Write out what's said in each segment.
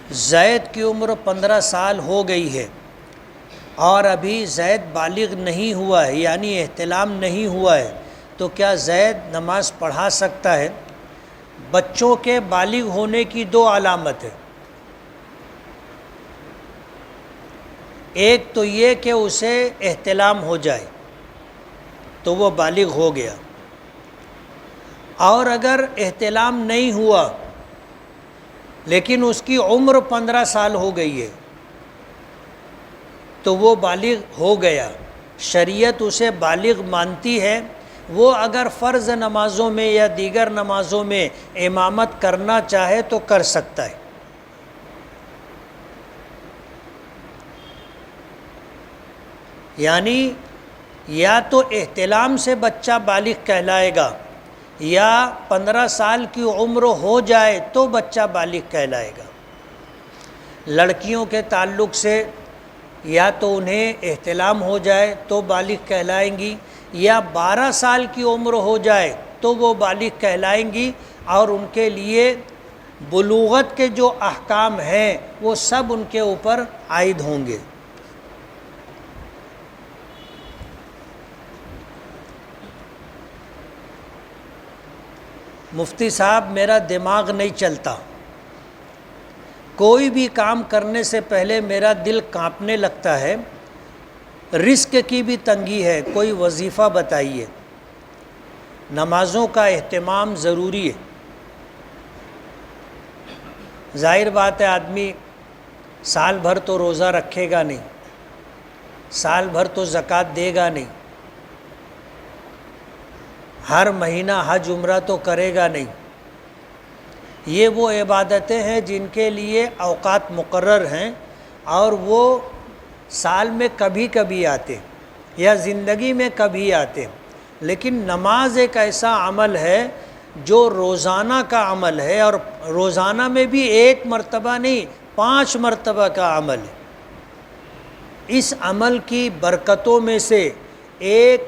زید کی عمر 15 سال ہو گئی ہے اور ابھی زید بالغ نہیں ہوا ہے، یعنی احتلام نہیں ہوا ہے، تو کیا زید نماز پڑھا سکتا ہے؟ بچوں کے بالغ ہونے کی دو علامت ہے، ایک تو یہ کہ اسے احتلام ہو جائے تو وہ بالغ ہو گیا، اور اگر احتلام نہیں ہوا لیکن اس کی عمر 15 سال ہو گئی ہے تو وہ بالغ ہو گیا، شریعت اسے بالغ مانتی ہے، وہ اگر فرض نمازوں میں یا دیگر نمازوں میں امامت کرنا چاہے تو کر سکتا ہے۔ یعنی یا تو احتلام سے بچہ بالغ کہلائے گا یا 15 سال کی عمر ہو جائے تو بچہ بالغ کہلائے گا۔ لڑکیوں کے تعلق سے یا تو انہیں احتلام ہو جائے تو بالغ کہلائیں گی، یا 12 سال کی عمر ہو جائے تو وہ بالغ کہلائیں گی، اور ان کے لیے بلوغت کے جو احکام ہیں وہ سب ان کے اوپر عائد ہوں گے۔ مفتی صاحب، میرا دماغ نہیں چلتا، کوئی بھی کام کرنے سے پہلے میرا دل کانپنے لگتا ہے، رزق کی بھی تنگی ہے، کوئی وظیفہ بتائیے۔ نمازوں کا اہتمام ضروری ہے، ظاہر بات ہے آدمی سال بھر تو روزہ رکھے گا نہیں، سال بھر تو زکوٰۃ دے گا نہیں، ہر مہینہ حج عمرہ تو کرے گا نہیں۔ یہ وہ عبادتیں ہیں جن کے لیے اوقات مقرر ہیں اور وہ سال میں کبھی کبھی آتے یا زندگی میں کبھی آتے، لیکن نماز ایک ایسا عمل ہے جو روزانہ کا عمل ہے، اور روزانہ میں بھی ایک مرتبہ نہیں 5 مرتبہ کا عمل ہے۔ اس عمل کی برکتوں میں سے ایک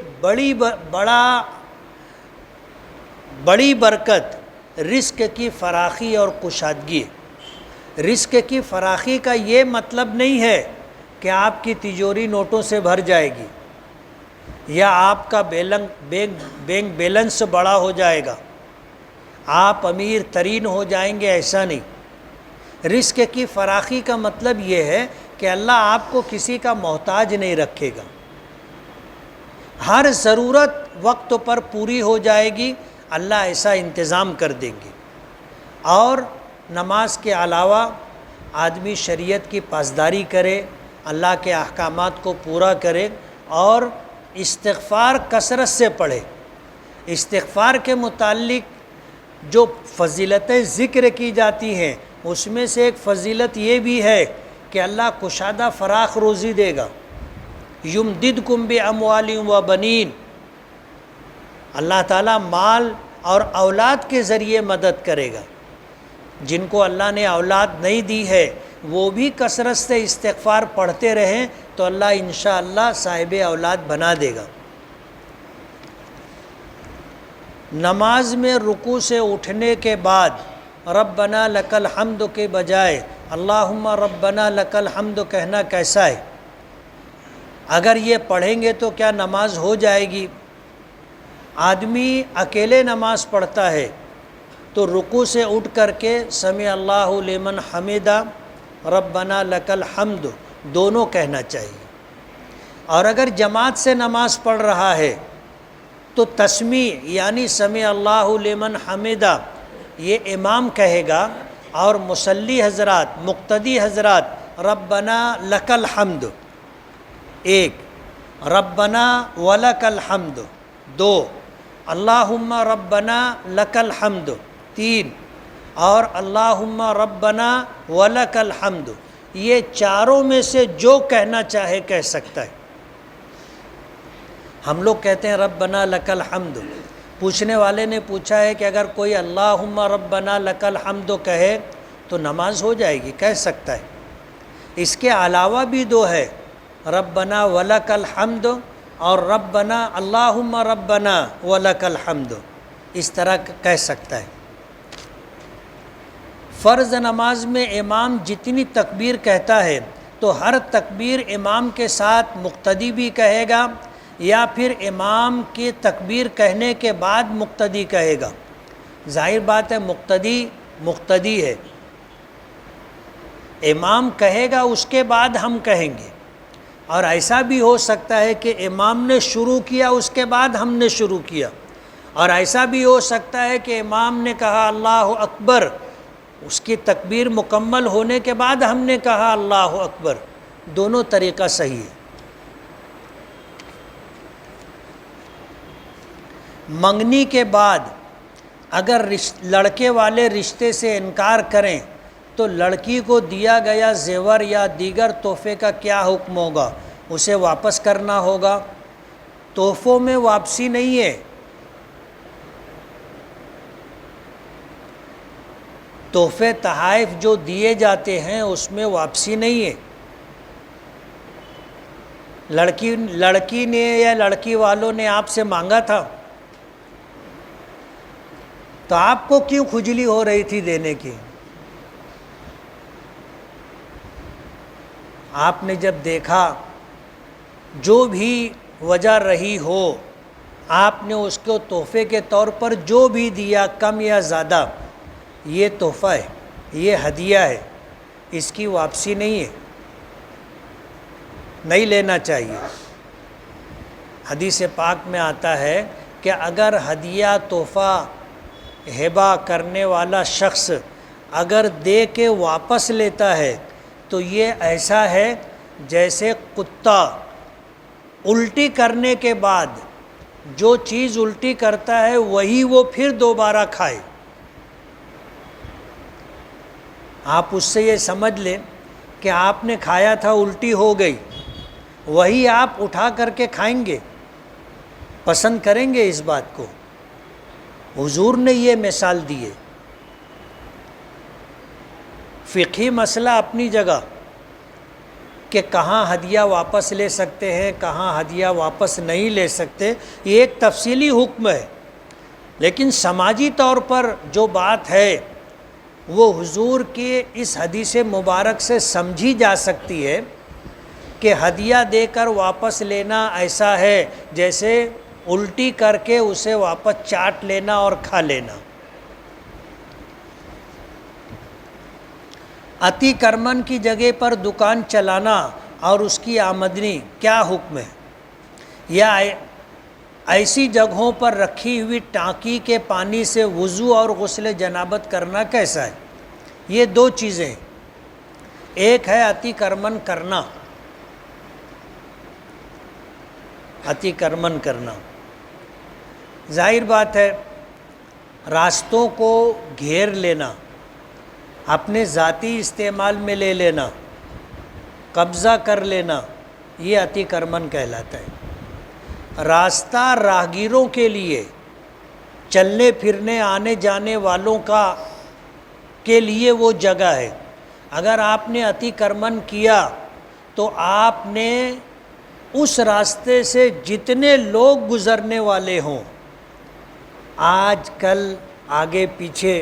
بڑی برکت رزق کی فراخی اور کشادگی ہے۔ رزق کی فراخی کا یہ مطلب نہیں ہے کہ آپ کی تجوری نوٹوں سے بھر جائے گی یا آپ کا بینک بیلنس بڑا ہو جائے گا، آپ امیر ترین ہو جائیں گے، ایسا نہیں۔ رزق کی فراخی کا مطلب یہ ہے کہ اللہ آپ کو کسی کا محتاج نہیں رکھے گا، ہر ضرورت وقت پر پوری ہو جائے گی، اللہ ایسا انتظام کر دیں گے۔ اور نماز کے علاوہ آدمی شریعت کی پاسداری کرے، اللہ کے احکامات کو پورا کرے، اور استغفار کثرت سے پڑھے۔ استغفار کے متعلق جو فضیلتیں ذکر کی جاتی ہیں اس میں سے ایک فضیلت یہ بھی ہے کہ اللہ کشادہ فراخ روزی دے گا، یمددکم باموال و بنین، اللہ تعالیٰ مال اور اولاد کے ذریعے مدد کرے گا۔ جن کو اللہ نے اولاد نہیں دی ہے وہ بھی کثرت سے استغفار پڑھتے رہیں تو اللہ انشاءاللہ صاحب اولاد بنا دے گا۔ نماز میں رکوع سے اٹھنے کے بعد ربنا لک الحمد کے بجائے اللہم ربنا لک الحمد کہنا کیسا ہے؟ اگر یہ پڑھیں گے تو کیا نماز ہو جائے گی؟ آدمی اکیلے نماز پڑھتا ہے تو رکوع سے اٹھ کر کے سمع اللہ لمن حمدہ ربنا لک الحمد دونوں کہنا چاہیے، اور اگر جماعت سے نماز پڑھ رہا ہے تو تسمیع یعنی سمع اللہ لمن حمدہ یہ امام کہے گا، اور مصلی حضرات مقتدی حضرات ربنا لک الحمد ایک، ربنا ولک الحمد دو، اللہم ربنا لک الحمد تین، اور اللہم ربنا ولک الحمد، یہ چاروں میں سے جو کہنا چاہے کہہ سکتا ہے۔ ہم لوگ کہتے ہیں ربنا لک الحمد، پوچھنے والے نے پوچھا ہے کہ اگر کوئی اللہم ربنا لک الحمد کہے تو نماز ہو جائے گی؟ کہہ سکتا ہے۔ اس کے علاوہ بھی دو ہے، ربنا ولک الحمد اور ربنا اللہم ربنا ولک الحمد، اس طرح کہہ سکتا ہے۔ فرض نماز میں امام جتنی تکبیر کہتا ہے تو ہر تکبیر امام کے ساتھ مقتدی بھی کہے گا یا پھر امام کی تکبیر کہنے کے بعد مقتدی کہے گا؟ ظاہر بات ہے مقتدی ہے، امام کہے گا اس کے بعد ہم کہیں گے، اور ایسا بھی ہو سکتا ہے کہ امام نے شروع کیا اس کے بعد ہم نے شروع کیا، اور ایسا بھی ہو سکتا ہے کہ امام نے کہا اللہ اکبر، اس کی تکبیر مکمل ہونے کے بعد ہم نے کہا اللہ اکبر، دونوں طریقہ صحیح ہے۔ منگنی کے بعد اگر لڑکے والے رشتے سے انکار کریں تو لڑکی کو دیا گیا زیور یا دیگر تحفے کا کیا حکم ہوگا؟ اسے واپس کرنا ہوگا؟ تحفوں میں واپسی نہیں ہے، تحفے تحائف جو دیے جاتے ہیں اس میں واپسی نہیں ہے۔ لڑکی نے یا لڑکی والوں نے آپ سے مانگا تھا تو آپ کو کیوں کھجلی ہو رہی تھی دینے کی؟ آپ نے جب دیکھا جو بھی وجہ رہی ہو، آپ نے اس کو تحفے کے طور پر جو بھی دیا کم یا زیادہ، یہ تحفہ ہے، یہ ہدیہ ہے، اس کی واپسی نہیں ہے، نہیں لینا چاہیے۔ حدیث پاک میں آتا ہے کہ اگر ہدیہ تحفہ ہبہ کرنے والا شخص اگر دے کے واپس لیتا ہے تو یہ ایسا ہے جیسے کتا الٹی کرنے کے بعد جو چیز الٹی کرتا ہے وہی وہ پھر دوبارہ کھائے۔ آپ اس سے یہ سمجھ لیں کہ آپ نے کھایا تھا، الٹی ہو گئی، وہی آپ اٹھا کر کے کھائیں گے، پسند کریں گے اس بات کو؟ حضور نے یہ مثال دی ہے۔ فقہی مسئلہ اپنی جگہ کہ کہاں ہدیہ واپس لے سکتے ہیں، کہاں ہدیہ واپس نہیں لے سکتے، یہ ایک تفصیلی حکم ہے، لیکن سماجی طور پر جو بات ہے وہ حضور کی اس حدیث مبارک سے سمجھی جا سکتی ہے کہ ہدیہ دے کر واپس لینا ایسا ہے جیسے الٹی کر کے اسے واپس چاٹ لینا اور کھا لینا۔ اتی کرمن کی جگہ پر دکان چلانا اور اس کی آمدنی کیا حکم ہے؟ یا ایسی جگہوں پر رکھی ہوئی ٹانکی کے پانی سے وضو اور غسل جنابت کرنا کیسا ہے؟ یہ دو چیزیں ہیں، ایک ہے اتی کرمن کرنا، اتی کرمن کرنا، ظاہر بات ہے راستوں کو گھیر لینا، اپنے ذاتی استعمال میں لے لینا، قبضہ کر لینا، یہ اتی کرمن کہلاتا ہے۔ راستہ راہگیروں کے لیے، چلنے پھرنے آنے جانے والوں کے لیے وہ جگہ ہے، اگر آپ نے اتی کرمن کیا تو آپ نے اس راستے سے جتنے لوگ گزرنے والے ہوں، آج کل آگے پیچھے،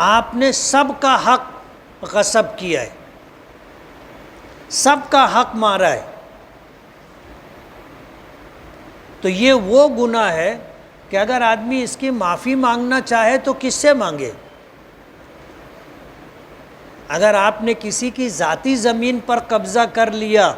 آپ نے سب کا حق غصب کیا ہے، سب کا حق مارا ہے، تو یہ وہ گناہ ہے کہ اگر آدمی اس کی معافی مانگنا چاہے تو کس سے مانگے؟ اگر آپ نے کسی کی ذاتی زمین پر قبضہ کر لیا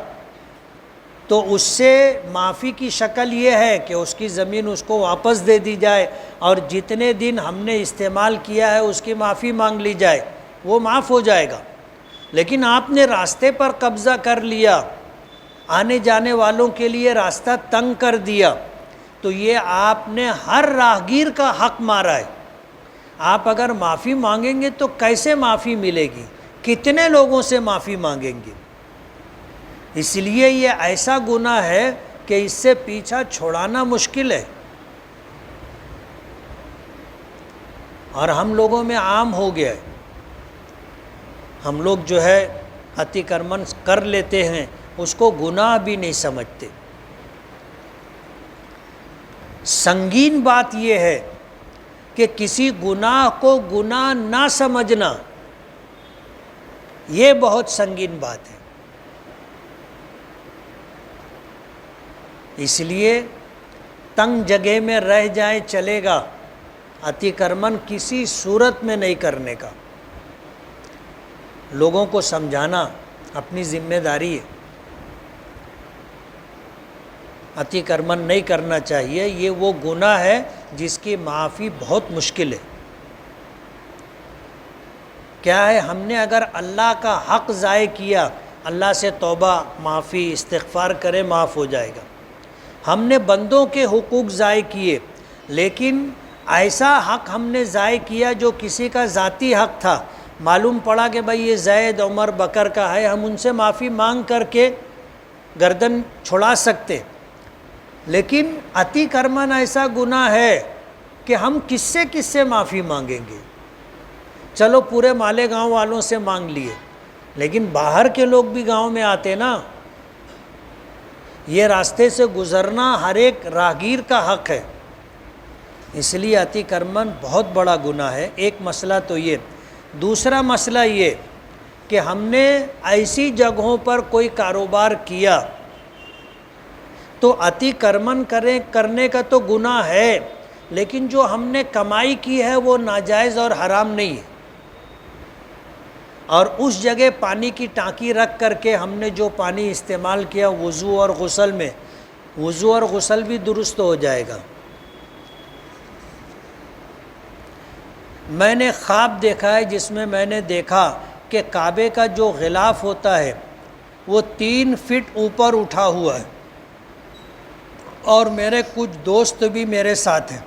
تو اس سے معافی کی شکل یہ ہے کہ اس کی زمین اس کو واپس دے دی جائے اور جتنے دن ہم نے استعمال کیا ہے اس کی معافی مانگ لی جائے، وہ معاف ہو جائے گا۔ لیکن آپ نے راستے پر قبضہ کر لیا، آنے جانے والوں کے لیے راستہ تنگ کر دیا، تو یہ آپ نے ہر راہگیر کا حق مارا ہے۔ آپ اگر معافی مانگیں گے تو کیسے معافی ملے گی؟ کتنے لوگوں سے معافی مانگیں گے؟ اس لیے یہ ایسا گناہ ہے کہ اس سے پیچھا چھڑانا مشکل ہے، اور ہم لوگوں میں عام ہو گیا ہے، ہم لوگ جو ہے اتی کرمن کر لیتے ہیں، اس کو گناہ بھی نہیں سمجھتے۔ سنگین بات یہ ہے کہ کسی گناہ کو گناہ نہ سمجھنا یہ بہت سنگین بات ہے۔ اس لیے تنگ جگہ میں رہ جائیں چلے گا، اتیکرمن کسی صورت میں نہیں کرنے کا۔ لوگوں کو سمجھانا اپنی ذمہ داری ہے، اتیکرمن نہیں کرنا چاہیے، یہ وہ گناہ ہے جس کی معافی بہت مشکل ہے۔ کیا ہے، ہم نے اگر اللہ کا حق ضائع کیا، اللہ سے توبہ معافی استغفار کرے معاف ہو جائے گا۔ ہم نے بندوں کے حقوق ضائع کیے، لیکن ایسا حق ہم نے ضائع کیا جو کسی کا ذاتی حق تھا، معلوم پڑا کہ بھئی یہ زید عمر بکر کا ہے، ہم ان سے معافی مانگ کر کے گردن چھڑا سکتے، لیکن اتیکرمن ایسا گناہ ہے کہ ہم کس سے معافی مانگیں گے؟ چلو پورے مالیگاؤں والوں سے مانگ لیے، لیکن باہر کے لوگ بھی گاؤں میں آتے نا، یہ راستے سے گزرنا ہر ایک راہگیر کا حق ہے۔ اس لیے اتیکرمن بہت بڑا گناہ ہے۔ ایک مسئلہ تو یہ، دوسرا مسئلہ یہ کہ ہم نے ایسی جگہوں پر کوئی کاروبار کیا تو اتیکرمن کرنے کا تو گناہ ہے، لیکن جو ہم نے کمائی کی ہے وہ ناجائز اور حرام نہیں ہے، اور اس جگہ پانی کی ٹانکی رکھ کر کے ہم نے جو پانی استعمال کیا وضو اور غسل میں، وضو اور غسل بھی درست ہو جائے گا۔ میں نے خواب دیکھا ہے جس میں میں نے دیکھا کہ کعبے کا جو غلاف ہوتا ہے وہ 3 فٹ اوپر اٹھا ہوا ہے، اور میرے کچھ دوست بھی میرے ساتھ ہیں۔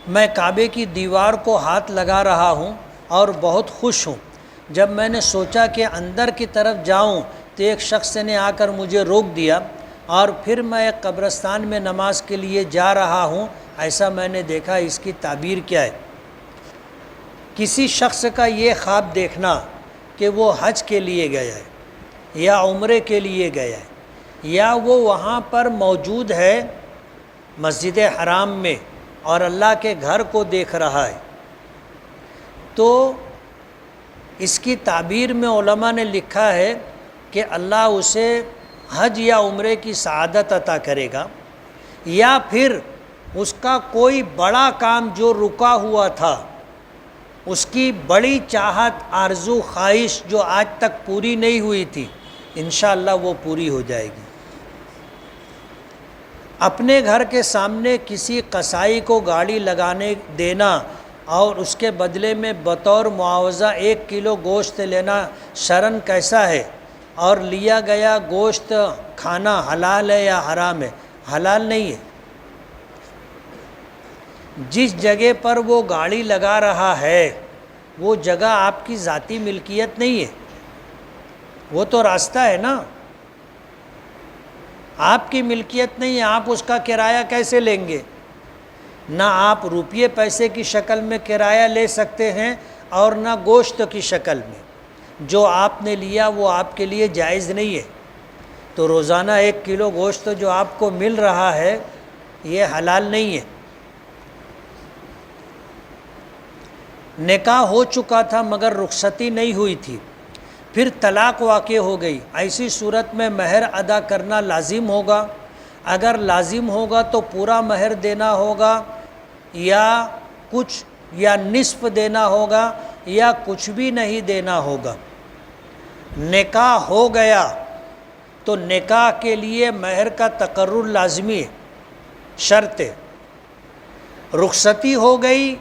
میں کعبے کی دیوار کو ہاتھ لگا رہا ہوں اور بہت خوش ہوں۔ جب میں نے سوچا کہ اندر کی طرف جاؤں تو ایک شخص نے آ کر مجھے روک دیا، اور پھر میں ایک قبرستان میں نماز کے لیے جا رہا ہوں۔ ایسا میں نے دیکھا، اس کی تعبیر کیا ہے؟ کسی شخص کا یہ خواب دیکھنا کہ وہ حج کے لیے گیا ہے یا عمرے کے لیے گیا ہے، یا وہ وہاں پر موجود ہے مسجد حرام میں اور اللہ کے گھر کو دیکھ رہا ہے، تو اس کی تعبیر میں علماء نے لکھا ہے کہ اللہ اسے حج یا عمرے کی سعادت عطا کرے گا، یا پھر اس کا کوئی بڑا کام جو رکا ہوا تھا، اس کی بڑی چاہت آرزو خواہش جو آج تک پوری نہیں ہوئی تھی، انشاءاللہ وہ پوری ہو جائے گی۔ اپنے گھر کے سامنے کسی قصائی کو گاڑی لگانے دینا اور اس کے بدلے میں بطور معاوضہ 1 کلو گوشت لینا شرعاً کیسا ہے؟ اور لیا گیا گوشت کھانا حلال ہے یا حرام ہے؟ حلال نہیں ہے۔ جس جگہ پر وہ گاڑی لگا رہا ہے وہ جگہ آپ کی ذاتی ملکیت نہیں ہے، وہ تو راستہ ہے نا، آپ کی ملکیت نہیں ہے۔ آپ اس کا کرایہ کیسے لیں گے؟ نہ آپ روپیے پیسے کی شکل میں کرایہ لے سکتے ہیں اور نہ گوشت کی شکل میں۔ جو آپ نے لیا وہ آپ کے لیے جائز نہیں ہے۔ تو روزانہ 1 کلو گوشت جو آپ کو مل رہا ہے یہ حلال نہیں ہے۔ نکاح ہو چکا تھا مگر رخصتی نہیں ہوئی تھی، پھر طلاق واقع ہو گئی، ایسی صورت میں مہر ادا کرنا لازم ہوگا؟ اگر لازم ہوگا تو پورا مہر دینا ہوگا یا کچھ، یا نصف دینا ہوگا، یا کچھ بھی نہیں دینا ہوگا؟ نکاح ہو گیا تو نکاح کے لیے مہر کا تقرر لازمی ہے، شرط ہے۔ رخصتی ہو گئی،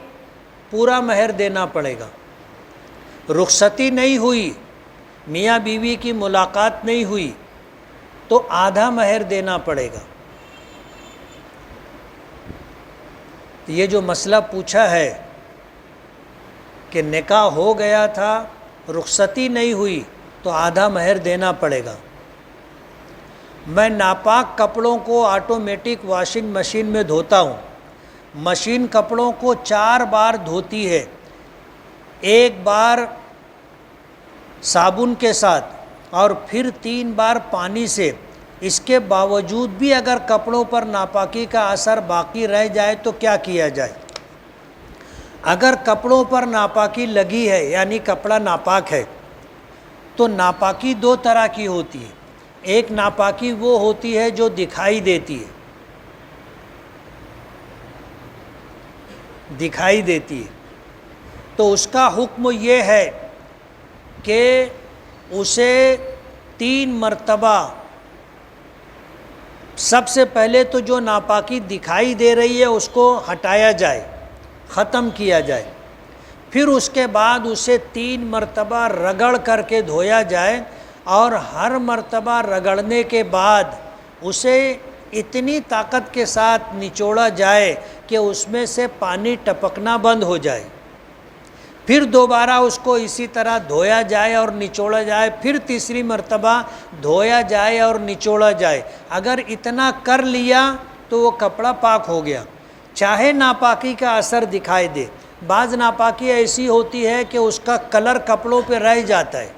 پورا مہر دینا پڑے گا۔ رخصتی نہیں ہوئی، میاں بیوی کی ملاقات نہیں ہوئی، تو آدھا مہر دینا پڑے گا۔ یہ جو مسئلہ پوچھا ہے کہ نکاح ہو گیا تھا رخصتی نہیں ہوئی تو آدھا مہر دینا پڑے گا۔ میں ناپاک کپڑوں کو آٹومیٹک واشنگ مشین میں دھوتا ہوں۔ مشین کپڑوں کو 4 بار دھوتی ہے، 1 بار صابن کے ساتھ اور پھر 3 بار پانی سے۔ اس کے باوجود بھی اگر کپڑوں پر ناپاکی کا اثر باقی رہ جائے تو کیا کیا جائے؟ اگر کپڑوں پر ناپاکی لگی ہے یعنی کپڑا ناپاک ہے تو ناپاکی دو طرح کی ہوتی ہے. ایک ناپاکی وہ ہوتی ہے جو دکھائی دیتی ہے، دکھائی دیتی ہے، تو اس کا حکم یہ ہے کہ اسے 3 مرتبہ، سب سے پہلے تو جو ناپاکی دکھائی دے رہی ہے اس کو ہٹایا جائے، ختم کیا جائے، پھر اس کے بعد اسے 3 مرتبہ رگڑ کر کے دھویا جائے، اور ہر مرتبہ رگڑنے کے بعد اسے اتنی طاقت کے ساتھ نچوڑا جائے کہ اس میں سے پانی ٹپکنا بند ہو جائے، پھر دوبارہ اس کو اسی طرح دھویا جائے اور نچوڑا جائے، پھر تیسری مرتبہ دھویا جائے اور نچوڑا جائے. اگر اتنا کر لیا تو وہ کپڑا پاک ہو گیا، چاہے ناپاکی کا اثر دکھائی دے. بعض ناپاکی ایسی ہوتی ہے کہ اس کا کلر کپڑوں پہ رہ جاتا ہے،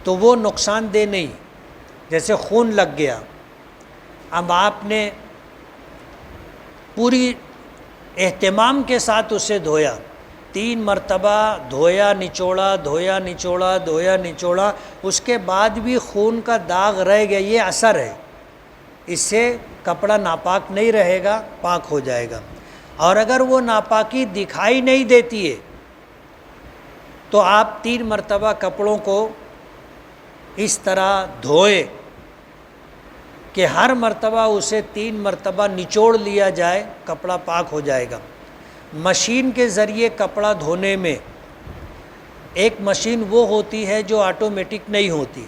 تو وہ نقصان دہ نہیں، جیسے خون لگ گیا. اب آپ نے پوری اہتمام کے ساتھ اسے دھویا، 3 مرتبہ دھویا نچوڑا، دھویا نچوڑا، دھویا نچوڑا، اس کے بعد بھی خون کا داغ رہ گیا، یہ اثر ہے، اس سے کپڑا ناپاک نہیں رہے گا، پاک ہو جائے گا. اور اگر وہ ناپاکی دکھائی نہیں دیتی ہے تو آپ 3 مرتبہ کپڑوں کو اس طرح دھوئے کہ ہر مرتبہ اسے 3 مرتبہ نچوڑ لیا جائے، کپڑا پاک ہو جائے گا. مشین کے ذریعے کپڑا دھونے میں ایک مشین وہ ہوتی ہے جو آٹومیٹک نہیں ہوتی،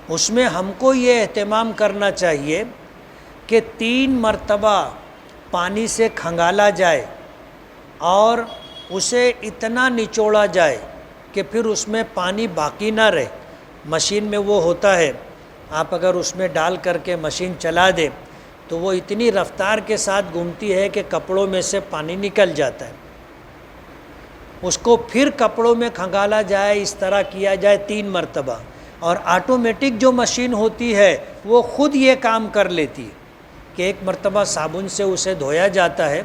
اس میں ہم کو یہ اہتمام کرنا چاہیے کہ 3 مرتبہ پانی سے کھنگالا جائے اور اسے اتنا نچوڑا جائے کہ پھر اس میں پانی باقی نہ رہے. مشین میں وہ ہوتا ہے، آپ اگر اس میں ڈال کر کے مشین چلا دیں تو وہ اتنی رفتار کے ساتھ گھومتی ہے کہ کپڑوں میں سے پانی نکل جاتا ہے. اس کو پھر کپڑوں میں کھنگالا جائے، اس طرح کیا جائے 3 مرتبہ. اور آٹومیٹک جو مشین ہوتی ہے وہ خود یہ کام کر لیتی ہے کہ 1 مرتبہ صابن سے اسے دھویا جاتا ہے،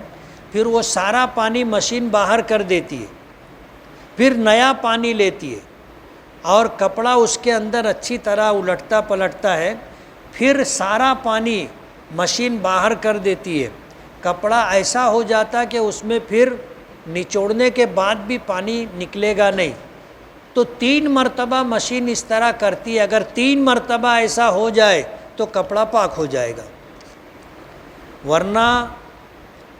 پھر وہ سارا پانی مشین باہر کر دیتی ہے، پھر نیا پانی لیتی ہے اور کپڑا اس کے اندر اچھی طرح الٹتا پلٹتا ہے، پھر سارا پانی مشین باہر کر دیتی ہے. کپڑا ایسا ہو جاتا کہ اس میں پھر نچوڑنے کے بعد بھی پانی نکلے گا نہیں. تو 3 مرتبہ مشین اس طرح کرتی ہے، اگر 3 مرتبہ ایسا ہو جائے تو کپڑا پاک ہو جائے گا. ورنہ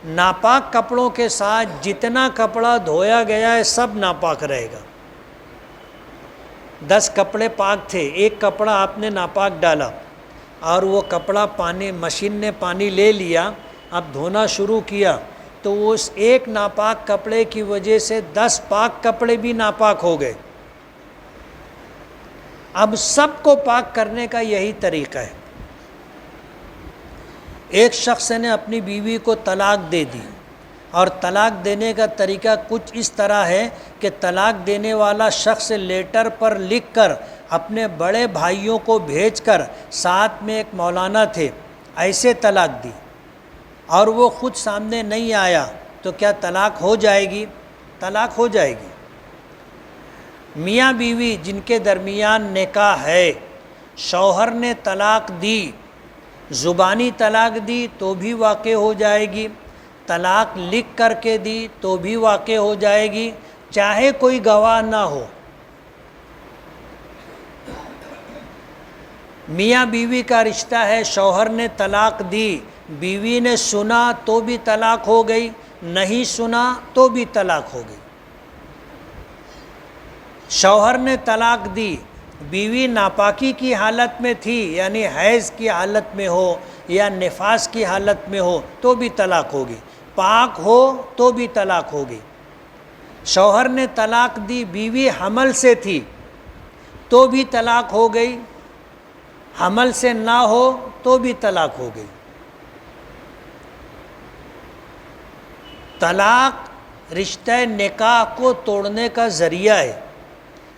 ناپاک کپڑوں کے ساتھ جتنا کپڑا دھویا گیا ہے سب ناپاک رہے گا. 10 کپڑے پاک تھے، ایک کپڑا آپ نے ناپاک ڈالا اور وہ کپڑا پانی مشین نے پانی لے لیا، اب دھونا شروع کیا تو اس ایک ناپاک کپڑے کی وجہ سے 10 پاک کپڑے بھی ناپاک ہو گئے. اب سب کو پاک کرنے کا یہی طریقہ ہے. ایک شخص نے اپنی بیوی کو طلاق دے دی، اور طلاق دینے کا طریقہ کچھ اس طرح ہے کہ طلاق دینے والا شخص لیٹر پر لکھ کر اپنے بڑے بھائیوں کو بھیج کر، ساتھ میں ایک مولانا تھے، ایسے طلاق دی، اور وہ خود سامنے نہیں آیا تو کیا طلاق ہو جائے گی؟ طلاق ہو جائے گی. میاں بیوی جن کے درمیان نکاح ہے، شوہر نے طلاق دی، زبانی طلاق دی تو بھی واقع ہو جائے گی، طلاق لکھ کر کے دی تو بھی واقع ہو جائے گی، چاہے کوئی گواہ نہ ہو. میاں بیوی کا رشتہ ہے، شوہر نے طلاق دی، بیوی نے سنا تو بھی طلاق ہو گئی، نہیں سنا تو بھی طلاق ہو گئی. شوہر نے طلاق دی، بیوی ناپاکی کی حالت میں تھی، یعنی حیض کی حالت میں ہو یا نفاس کی حالت میں ہو تو بھی طلاق ہوگی، پاک ہو تو بھی طلاق ہوگی. شوہر نے طلاق دی، بیوی حمل سے تھی تو بھی طلاق ہو گئی، حمل سے نہ ہو تو بھی طلاق ہو گئی. طلاق رشتہ نکاح کو توڑنے کا ذریعہ ہے،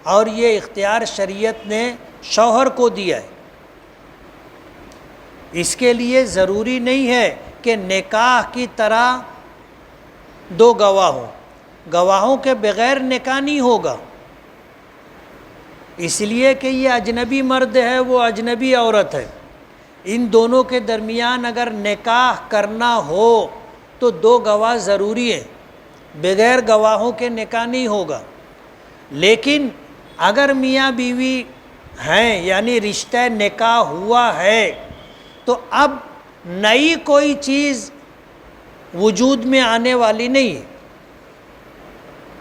اور یہ اختیار شریعت نے شوہر کو دیا ہے. اس کے لیے ضروری نہیں ہے کہ کہ نکاح کی طرح دو گواہ ہوں، گواہوں کے بغیر نکاح نہیں ہوگا، اس لیے کہ یہ اجنبی مرد ہے، وہ اجنبی عورت ہے، ان دونوں کے درمیان اگر نکاح کرنا ہو تو دو گواہ ضروری ہیں، بغیر گواہوں کے نکاح نہیں ہوگا۔ لیکن اگر میاں بیوی ہیں یعنی رشتہ نکاح ہوا ہے تو اب نئی کوئی چیز وجود میں آنے والی نہیں ہے۔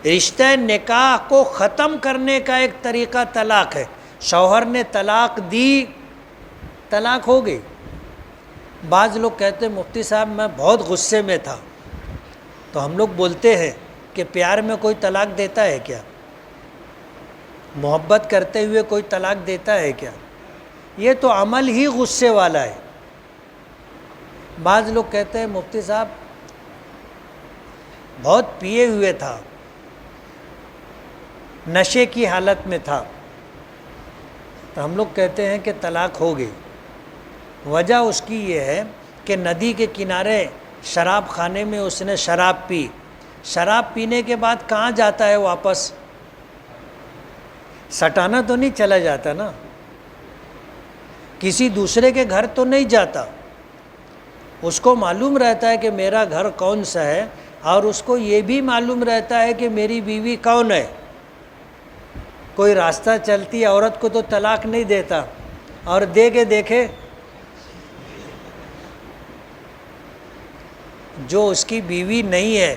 رشتہ نکاح کو ختم کرنے کا ایک طریقہ طلاق ہے، شوہر نے طلاق دی، طلاق ہو گئی۔ بعض لوگ کہتے ہیں مفتی صاحب میں بہت غصے میں تھا، تو ہم لوگ بولتے ہیں کہ پیار میں کوئی طلاق دیتا ہے کیا؟ محبت کرتے ہوئے کوئی طلاق دیتا ہے کیا؟ یہ تو عمل ہی غصے والا ہے۔ بعض لوگ کہتے ہیں مفتی صاحب بہت پیے ہوئے تھا، نشے کی حالت میں تھا، تو ہم لوگ کہتے ہیں کہ طلاق ہو گئی۔ وجہ اس کی یہ ہے کہ ندی کے کنارے شراب خانے میں اس نے شراب پی، شراب پینے کے بعد کہاں جاتا ہے واپس؟ سٹانا تو نہیں چلا جاتا نا، کسی دوسرے کے گھر تو نہیں جاتا، اس کو معلوم رہتا ہے کہ میرا گھر کون سا ہے، اور اس کو یہ بھی معلوم رہتا ہے کہ میری بیوی کون ہے۔ کوئی راستہ چلتی عورت کو تو طلاق نہیں دیتا، اور دے کے دیکھے جو اس کی بیوی نہیں ہے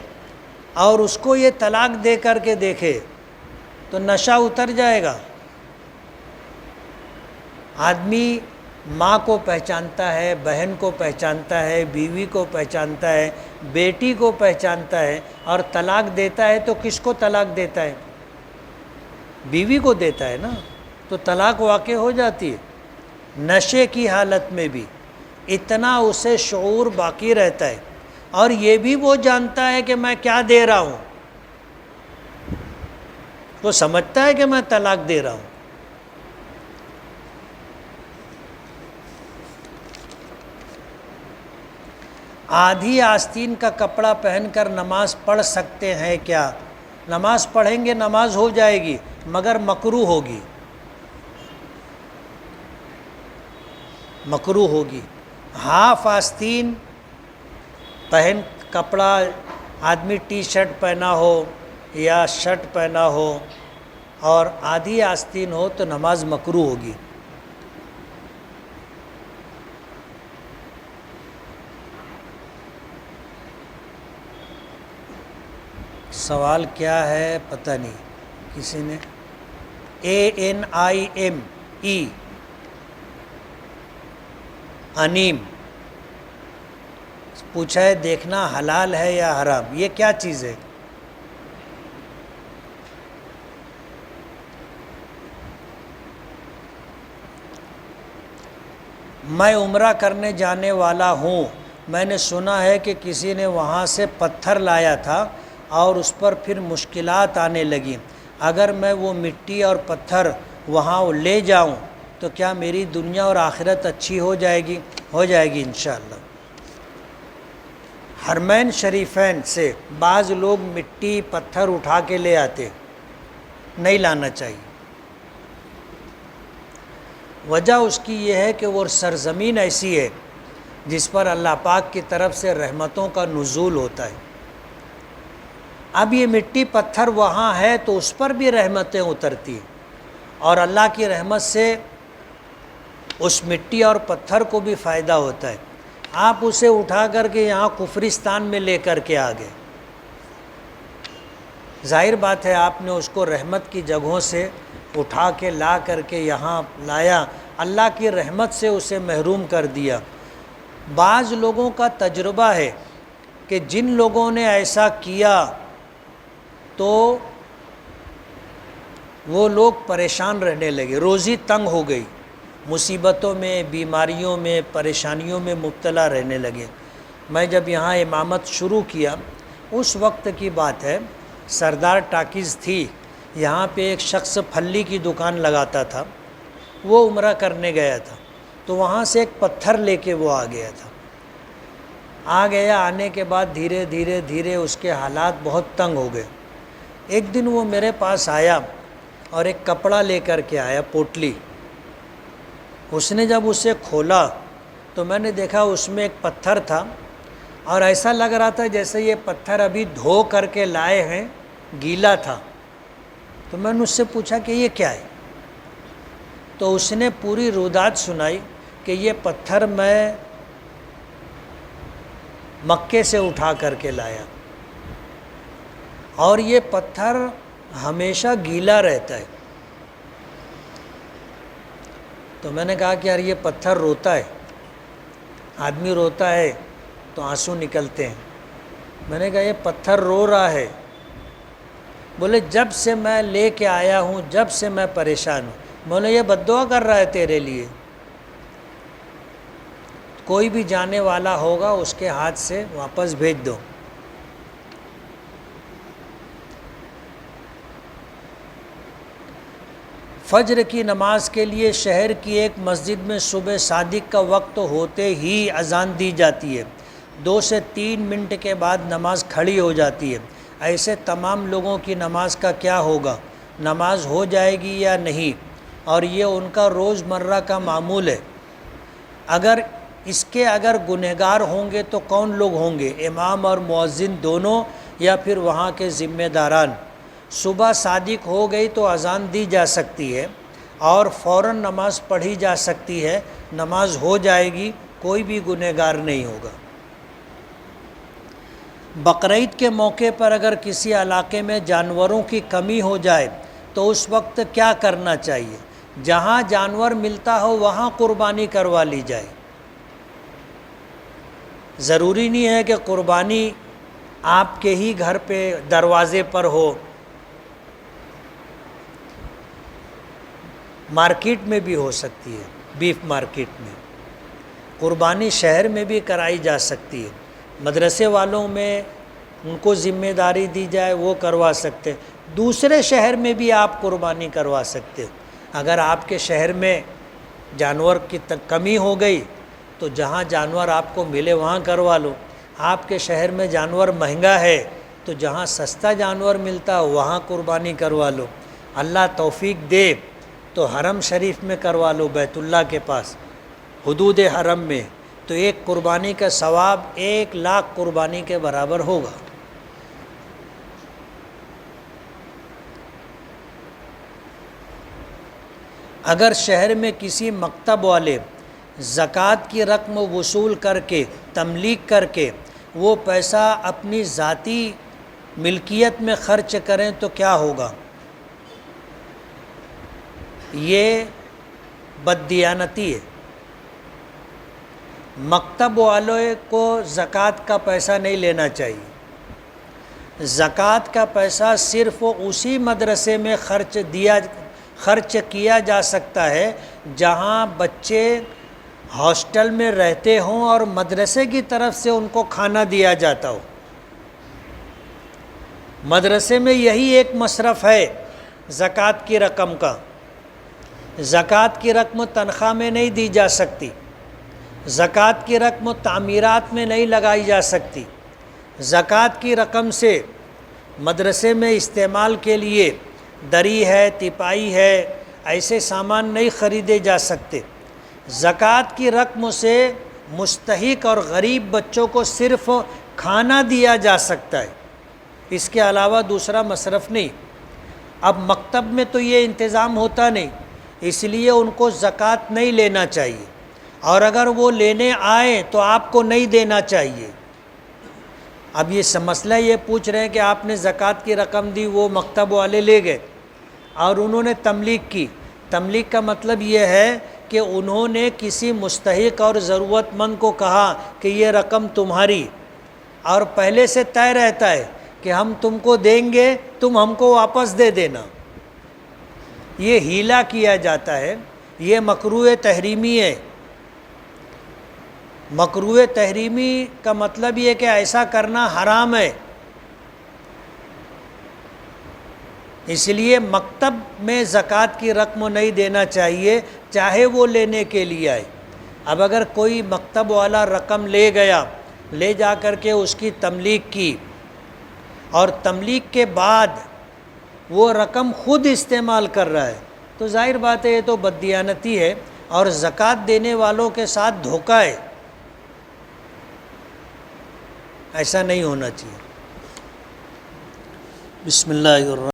اور اس کو یہ طلاق دے کر کے دیکھے تو نشہ اتر جائے گا۔ آدمی ماں کو پہچانتا ہے، بہن کو پہچانتا ہے، بیوی کو پہچانتا ہے، بیٹی کو پہچانتا ہے، اور طلاق دیتا ہے تو کس کو طلاق دیتا ہے؟ بیوی کو دیتا ہے نا، تو طلاق واقع ہو جاتی ہے۔ نشے کی حالت میں بھی اتنا اسے شعور باقی رہتا ہے، اور یہ بھی وہ جانتا ہے کہ میں کیا دے رہا ہوں، وہ سمجھتا ہے کہ میں طلاق دے رہا ہوں۔ آدھی آستین کا کپڑا پہن کر نماز پڑھ سکتے ہیں کیا؟ نماز پڑھیں گے، نماز ہو جائے گی، مگر مکروہ ہوگی، مکروہ ہوگی۔ ہاف آستین پہن کپڑا، آدمی ٹی شرٹ پہنا ہو یا شرٹ پہنا ہو اور آدھی آستین ہو تو نماز مکروہ ہوگی۔ سوال کیا ہے پتہ نہیں، کسی نے ANIME انیم پوچھا ہے دیکھنا حلال ہے یا حرام؟ یہ کیا چیز ہے؟ میں عمرہ کرنے جانے والا ہوں، میں نے سنا ہے کہ کسی نے وہاں سے پتھر لایا تھا اور اس پر پھر مشکلات آنے لگیں، اگر میں وہ مٹی اور پتھر وہاں لے جاؤں تو کیا میری دنیا اور آخرت اچھی ہو جائے گی؟ ہو جائے گی انشاءاللہ۔ حرمین شریفین سے بعض لوگ مٹی پتھر اٹھا کے لے آتے، نہیں لانا چاہیے۔ وجہ اس کی یہ ہے کہ وہ سرزمین ایسی ہے جس پر اللہ پاک کی طرف سے رحمتوں کا نزول ہوتا ہے۔ اب یہ مٹی پتھر وہاں ہے تو اس پر بھی رحمتیں اترتی ہیں، اور اللہ کی رحمت سے اس مٹی اور پتھر کو بھی فائدہ ہوتا ہے۔ آپ اسے اٹھا کر کے یہاں کفرستان میں لے کر کے آ گئے، ظاہر بات ہے آپ نے اس کو رحمت کی جگہوں سے اٹھا کے لا کر کے یہاں لایا، اللہ کی رحمت سے اسے محروم کر دیا۔ بعض لوگوں کا تجربہ ہے کہ جن لوگوں نے ایسا کیا تو وہ لوگ پریشان رہنے لگے، روزی تنگ ہو گئی، مصیبتوں میں، بیماریوں میں، پریشانیوں میں مبتلا رہنے لگے۔ میں جب یہاں امامت شروع کیا اس وقت کی بات ہے، سردار ٹاکیز تھی، یہاں پہ ایک شخص پھلی کی دکان لگاتا تھا، وہ عمرہ کرنے گیا تھا تو وہاں سے ایک پتھر لے کے وہ آ گیا تھا۔ آ گیا، آنے کے بعد دھیرے دھیرے دھیرے اس کے حالات بہت تنگ ہو گئے۔ ایک دن وہ میرے پاس آیا اور ایک کپڑا لے کر کے آیا، پوٹلی۔ اس نے جب اسے کھولا تو میں نے دیکھا اس میں ایک پتھر تھا، اور ایسا لگ رہا تھا جیسے یہ پتھر ابھی دھو کر کے لائے ہیں، گیلا تھا۔ تو میں نے اس سے پوچھا کہ یہ کیا ہے؟ تو اس نے پوری رودات سنائی کہ یہ پتھر میں مکے سے اٹھا کر کے لایا، اور یہ پتھر ہمیشہ گیلا رہتا ہے۔ تو میں نے کہا کہ یار یہ پتھر روتا ہے، آدمی روتا ہے تو آنسو نکلتے ہیں۔ میں نے کہا یہ پتھر رو رہا ہے۔ بولے جب سے میں لے کے آیا ہوں، جب سے میں پریشان ہوں۔ بولے یہ بد دعا کر رہا ہے تیرے لیے، کوئی بھی جانے والا ہوگا اس کے ہاتھ سے واپس بھیج دو۔ فجر کی نماز کے لیے شہر کی ایک مسجد میں صبح صادق کا وقت ہوتے ہی اذان دی جاتی ہے، 2 سے 3 منٹ کے بعد نماز کھڑی ہو جاتی ہے۔ ایسے تمام لوگوں کی نماز کا کیا ہوگا؟ نماز ہو جائے گی یا نہیں؟ اور یہ ان کا روز مرہ کا معمول ہے۔ اگر گنہگار ہوں گے تو کون لوگ ہوں گے؟ امام اور مؤذن دونوں، یا پھر وہاں کے ذمہ داران؟ صبح صادق ہو گئی تو اذان دی جا سکتی ہے اور فوراً نماز پڑھی جا سکتی ہے، نماز ہو جائے گی، کوئی بھی گنہگار نہیں ہوگا۔ بقرعید کے موقع پر اگر کسی علاقے میں جانوروں کی کمی ہو جائے تو اس وقت کیا کرنا چاہیے؟ جہاں جانور ملتا ہو وہاں قربانی کروا لی جائے۔ ضروری نہیں ہے کہ قربانی آپ کے ہی گھر پہ دروازے پر ہو، مارکیٹ میں بھی ہو سکتی ہے، بیف مارکیٹ میں۔ قربانی شہر میں بھی کرائی جا سکتی ہے، مدرسے والوں میں ان کو ذمہ داری دی جائے وہ کروا سکتے، دوسرے شہر میں بھی آپ قربانی کروا سکتے۔ اگر آپ کے شہر میں جانور کی کمی ہو گئی تو جہاں جانور آپ کو ملے وہاں کروا لو۔ آپ کے شہر میں جانور مہنگا ہے تو جہاں سستا جانور ملتا وہاں قربانی کروا لو۔ اللہ توفیق دے تو حرم شریف میں کروا لو، بیت اللہ کے پاس حدود حرم میں، تو ایک قربانی کا ثواب 1,00,000 قربانی کے برابر ہوگا۔ اگر شہر میں کسی مکتب والے زکوٰۃ کی رقم وصول کر کے تملیک کر کے وہ پیسہ اپنی ذاتی ملکیت میں خرچ کریں تو کیا ہوگا؟ یہ بددیانتی ہے۔ مکتب والے کو زکوٰۃ کا پیسہ نہیں لینا چاہیے۔ زکوٰۃ کا پیسہ صرف اسی مدرسے میں خرچ کیا جا سکتا ہے جہاں بچے ہاسٹل میں رہتے ہوں اور مدرسے کی طرف سے ان کو کھانا دیا جاتا ہو۔ مدرسے میں یہی ایک مصرف ہے زکوٰۃ کی رقم کا۔ زکوٰۃ کی رقم تنخواہ میں نہیں دی جا سکتی، زکوٰۃ کی رقم تعمیرات میں نہیں لگائی جا سکتی۔ زکوٰۃ کی رقم سے مدرسے میں استعمال کے لیے دری ہے، تپائی ہے، ایسے سامان نہیں خریدے جا سکتے۔ زکوٰۃ کی رقم سے مستحق اور غریب بچوں کو صرف کھانا دیا جا سکتا ہے، اس کے علاوہ دوسرا مصرف نہیں۔ اب مکتب میں تو یہ انتظام ہوتا نہیں، اس لیے ان کو زکوٰۃ نہیں لینا چاہیے، اور اگر وہ لینے آئیں تو آپ کو نہیں دینا چاہیے۔ اب یہ مسئلہ یہ پوچھ رہے ہیں کہ آپ نے زکوٰۃ کی رقم دی، وہ مکتب والے لے گئے اور انہوں نے تملیک کی۔ تملیک کا مطلب یہ ہے کہ انہوں نے کسی مستحق اور ضرورت مند کو کہا کہ یہ رقم تمہاری، اور پہلے سے طے رہتا ہے کہ ہم تم کو دیں گے، تم ہم کو واپس دے دینا۔ یہ ہیلا کیا جاتا ہے، یہ مکروہ تحریمی ہے۔ مکروہ تحریمی کا مطلب یہ کہ ایسا کرنا حرام ہے۔ اس لیے مکتب میں زکوٰۃ کی رقم نہیں دینا چاہیے، چاہے وہ لینے کے لیے آئے۔ اب اگر کوئی مکتب والا رقم لے گیا لے جا کر کے اس کی تملیک کی اور تملیک کے بعد وہ رقم خود استعمال کر رہا ہے، تو ظاہر بات ہے یہ تو بددیانتی ہے اور زکوٰۃ دینے والوں کے ساتھ دھوکہ ہے، ایسا نہیں ہونا چاہیے۔ بسم اللہ الرحمن